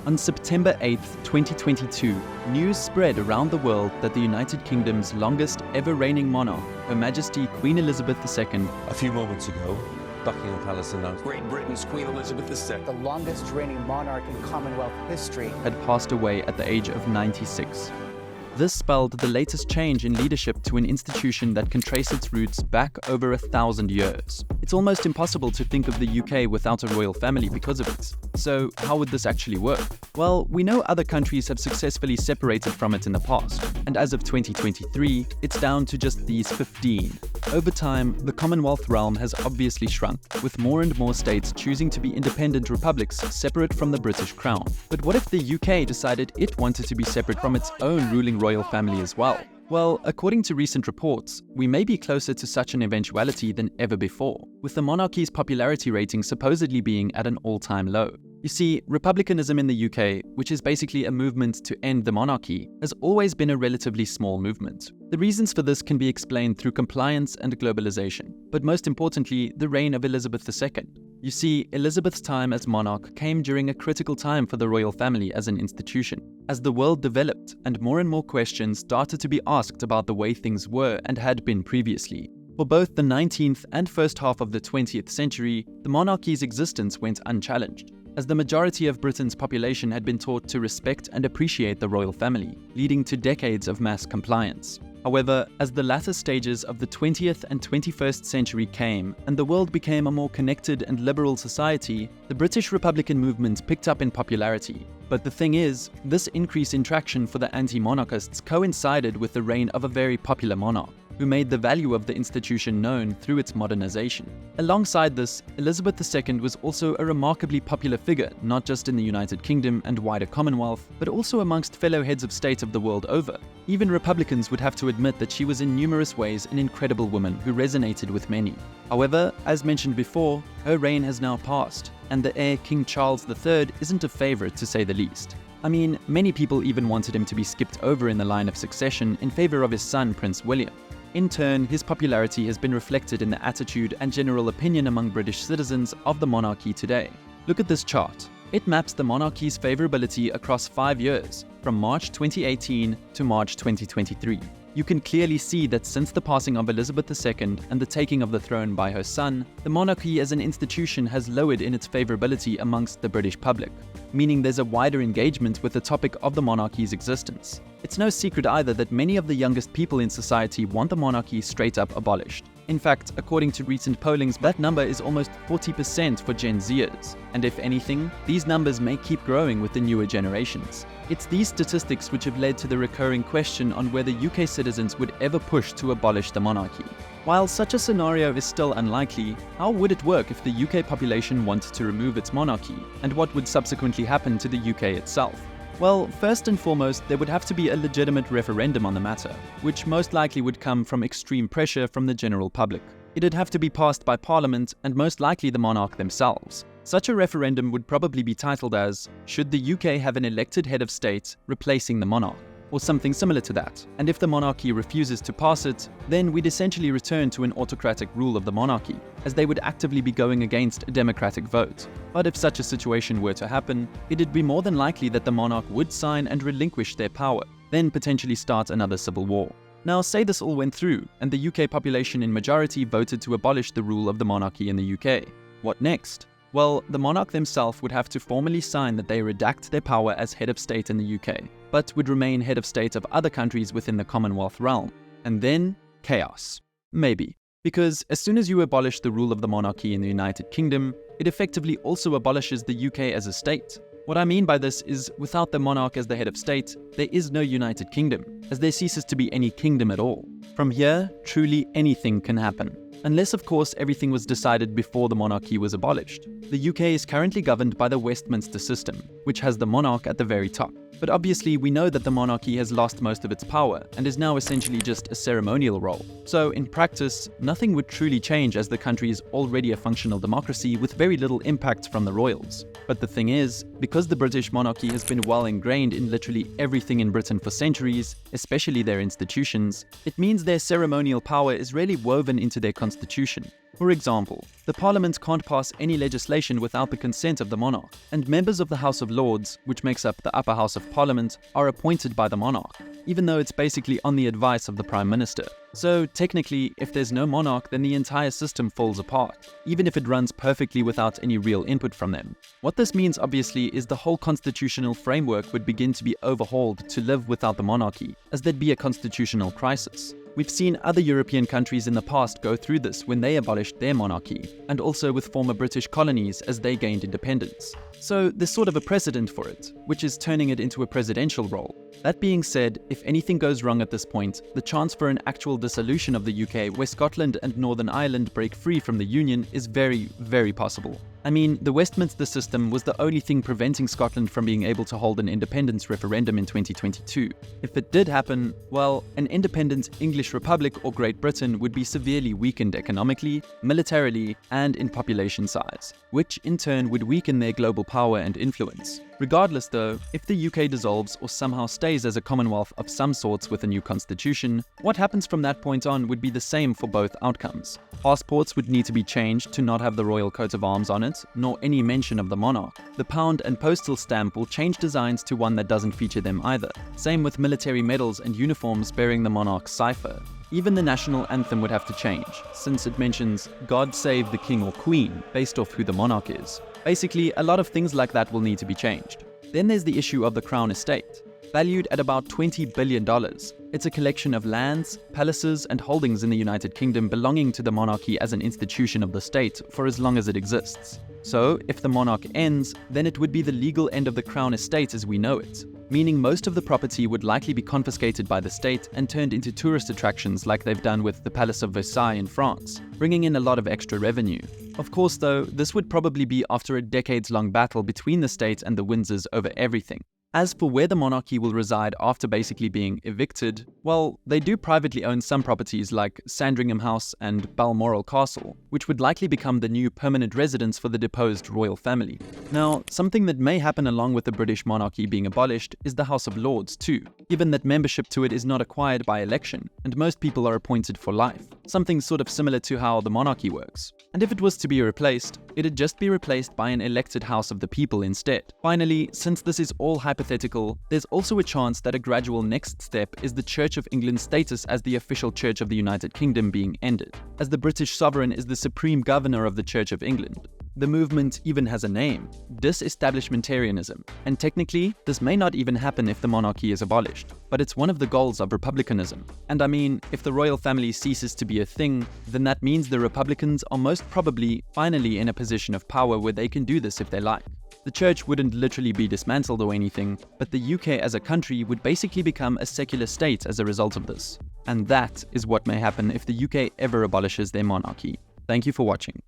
On September 8, 2022, news spread around the world that the United Kingdom's longest ever reigning monarch, Her Majesty Queen Elizabeth II, A few moments ago, Buckingham Palace announced Great Britain's Queen Elizabeth II, the longest reigning monarch in Commonwealth history, had passed away at the age of 96. This spelled the latest change in leadership to an institution that can trace its roots back over 1,000 years. It's almost impossible to think of the UK without a royal family because of it. So how would this actually work? Well, we know other countries have successfully separated from it in the past, and as of 2023, it's down to just these 15. Over time, the Commonwealth realm has obviously shrunk, with more and more states choosing to be independent republics separate from the British Crown. But what if the UK decided it wanted to be separate from its own ruling royal family as well? Well, according to recent reports, we may be closer to such an eventuality than ever before, with the monarchy's popularity rating supposedly being at an all-time low. You see, republicanism in the UK, which is basically a movement to end the monarchy, has always been a relatively small movement. The reasons for this can be explained through compliance and globalization, but most importantly, the reign of Elizabeth II. You see, Elizabeth's time as monarch came during a critical time for the royal family as an institution. As the world developed and more questions started to be asked about the way things were and had been previously. For both the 19th and first half of the 20th century, the monarchy's existence went unchallenged, as the majority of Britain's population had been taught to respect and appreciate the royal family, leading to decades of mass compliance. However, as the latter stages of the 20th and 21st century came and the world became a more connected and liberal society, the British Republican movement picked up in popularity. But the thing is, this increase in traction for the anti-monarchists coincided with the reign of a very popular monarch, who made the value of the institution known through its modernization. Alongside this, Elizabeth II was also a remarkably popular figure, not just in the United Kingdom and wider Commonwealth, but also amongst fellow heads of state of the world over. Even Republicans would have to admit that she was in numerous ways an incredible woman who resonated with many. However, as mentioned before, her reign has now passed, and the heir King Charles III isn't a favorite to say the least. I mean, many people even wanted him to be skipped over in the line of succession in favor of his son, Prince William. In turn, his popularity has been reflected in the attitude and general opinion among British citizens of the monarchy today. Look at this chart. It maps the monarchy's favorability across 5 years, from March 2018 to March 2023. You can clearly see that since the passing of Elizabeth II and the taking of the throne by her son, the monarchy as an institution has lowered in its favorability amongst the British public, meaning there's a wider engagement with the topic of the monarchy's existence. It's no secret either that many of the youngest people in society want the monarchy straight up abolished. In fact, according to recent pollings, that number is almost 40% for Gen Zers. And if anything, these numbers may keep growing with the newer generations. It's these statistics which have led to the recurring question on whether UK citizens would ever push to abolish the monarchy. While such a scenario is still unlikely, how would it work if the UK population wanted to remove its monarchy? And what would subsequently happen to the UK itself? Well, first and foremost, there would have to be a legitimate referendum on the matter, which most likely would come from extreme pressure from the general public. It'd have to be passed by Parliament and most likely the monarch themselves. Such a referendum would probably be titled as, "Should the UK have an elected head of state replacing the monarch?" or something similar to that. And if the monarchy refuses to pass it, then we'd essentially return to an autocratic rule of the monarchy, as they would actively be going against a democratic vote. But if such a situation were to happen, it'd be more than likely that the monarch would sign and relinquish their power, then potentially start another civil war. Now, say this all went through, and the UK population in majority voted to abolish the rule of the monarchy in the UK. What next? Well, the monarch themselves would have to formally sign that they redact their power as head of state in the UK, but would remain head of state of other countries within the Commonwealth realm. And then, chaos. Maybe. Because as soon as you abolish the rule of the monarchy in the United Kingdom, it effectively also abolishes the UK as a state. What I mean by this is, without the monarch as the head of state, there is no United Kingdom, as there ceases to be any kingdom at all. From here, truly anything can happen. Unless, of course, everything was decided before the monarchy was abolished. The UK is currently governed by the Westminster system, which has the monarch at the very top. But obviously, we know that the monarchy has lost most of its power and is now essentially just a ceremonial role. So, in practice, nothing would truly change as the country is already a functional democracy with very little impact from the royals. But the thing is, because the British monarchy has been well ingrained in literally everything in Britain for centuries, especially their institutions, it means their ceremonial power is really woven into their constitution. For example, the Parliament can't pass any legislation without the consent of the monarch, and members of the House of Lords, which makes up the upper house of Parliament, are appointed by the monarch, even though it's basically on the advice of the Prime Minister. So technically, if there's no monarch, then the entire system falls apart, even if it runs perfectly without any real input from them. What this means, obviously, is the whole constitutional framework would begin to be overhauled to live without the monarchy, as there'd be a constitutional crisis. We've seen other European countries in the past go through this when they abolished their monarchy, and also with former British colonies as they gained independence. So there's sort of a precedent for it, which is turning it into a presidential role. That being said, if anything goes wrong at this point, the chance for an actual dissolution of the UK where Scotland and Northern Ireland break free from the Union is very, very possible. I mean, the Westminster system was the only thing preventing Scotland from being able to hold an independence referendum in 2022. If it did happen, well, an independent English Republic or Great Britain would be severely weakened economically, militarily, and in population size, which in turn would weaken their global power and influence. Regardless though, if the UK dissolves or somehow stays as a commonwealth of some sorts with a new constitution, what happens from that point on would be the same for both outcomes. Passports would need to be changed to not have the royal coat of arms on it, nor any mention of the monarch. The pound and postal stamp will change designs to one that doesn't feature them either. Same with military medals and uniforms bearing the monarch's cipher. Even the national anthem would have to change, since it mentions "God save the king or queen" based off who the monarch is. Basically, a lot of things like that will need to be changed. Then there's the issue of the Crown Estate. Valued at about $20 billion, it's a collection of lands, palaces, and holdings in the United Kingdom belonging to the monarchy as an institution of the state for as long as it exists. So, if the monarch ends, then it would be the legal end of the Crown Estate as we know it, meaning most of the property would likely be confiscated by the state and turned into tourist attractions like they've done with the Palace of Versailles in France, bringing in a lot of extra revenue. Of course though, this would probably be after a decades-long battle between the state and the Windsors over everything. As for where the monarchy will reside after basically being evicted, well, they do privately own some properties like Sandringham House and Balmoral Castle, which would likely become the new permanent residence for the deposed royal family. Now, something that may happen along with the British monarchy being abolished is the House of Lords too, given that membership to it is not acquired by election, and most people are appointed for life, something sort of similar to how the monarchy works. And if it was to be replaced, it'd just be replaced by an elected House of the People instead. Finally, since this is all hypothetical, there's also a chance that a gradual next step is the Church of England's status as the official Church of the United Kingdom being ended, as the British sovereign is the supreme governor of the Church of England. The movement even has a name, disestablishmentarianism, and technically, this may not even happen if the monarchy is abolished, but it's one of the goals of republicanism. And I mean, if the royal family ceases to be a thing, then that means the Republicans are most probably finally in a position of power where they can do this if they like. The church wouldn't literally be dismantled or anything, but the UK as a country would basically become a secular state as a result of this. And that is what may happen if the UK ever abolishes their monarchy. Thank you for watching.